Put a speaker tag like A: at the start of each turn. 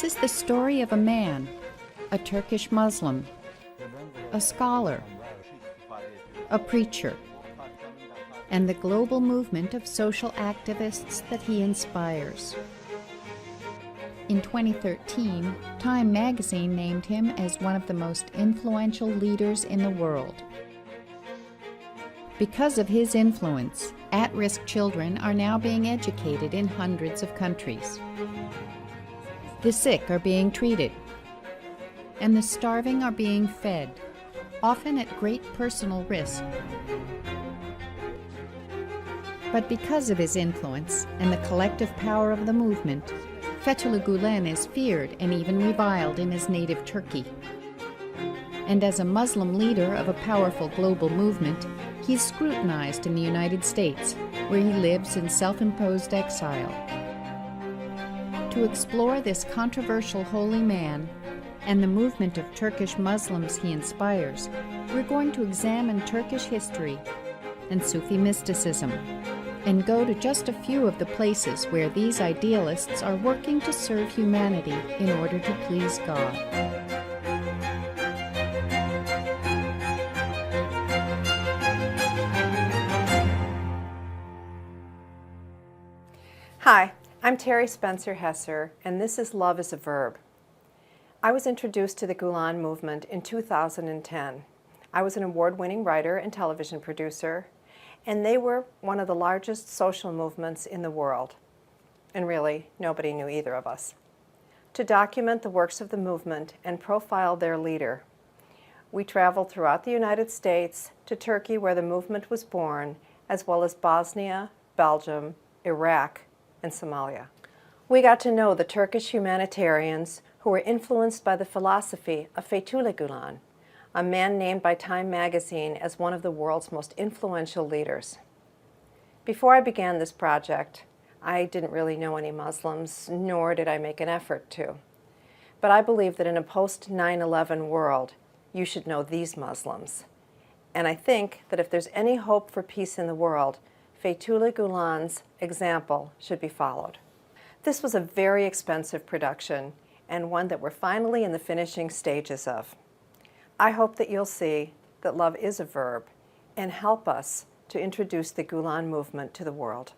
A: This is the story of a man, a Turkish Muslim, a scholar, a preacher, and the global movement of social activists that he inspires. In 2013, Time magazine named him as one of the most influential leaders in the world. Because of his influence, at-risk children are now being educated in hundreds of countries. The sick are being treated, and the starving are being fed, often at great personal risk. But because of his influence and the collective power of the movement, Fethullah Gulen is feared and even reviled in his native Turkey. And as a Muslim leader of a powerful global movement, he's scrutinized in the United States, where he lives in self-imposed exile. To explore this controversial holy man and the movement of Turkish Muslims he inspires, we're going to examine Turkish history and Sufi mysticism, and go to just a few of the places where these idealists are working to serve humanity in order to please God.
B: Hi, I'm Terry Spencer-Hesser, and this is Love is a Verb. I was introduced to the Gulen movement in 2010. I was an award-winning writer and television producer, and they were one of the largest social movements in the world. And really, nobody knew either of us. To document the works of the movement and profile their leader, we traveled throughout the United States to Turkey, where the movement was born, as well as Bosnia, Belgium, Iraq, and Somalia. We got to know the Turkish humanitarians who were influenced by the philosophy of Fethullah Gulen, a man named by Time magazine as one of the world's most influential leaders. Before I began this project, I didn't really know any Muslims, nor did I make an effort to. But I believe that in a post-9/11 world, you should know these Muslims. And I think that if there's any hope for peace in the world, Fethullah Gulen's example should be followed. This was a very expensive production, and one that we're finally in the finishing stages of. I hope that you'll see that love is a verb and help us to introduce the Gulen movement to the world.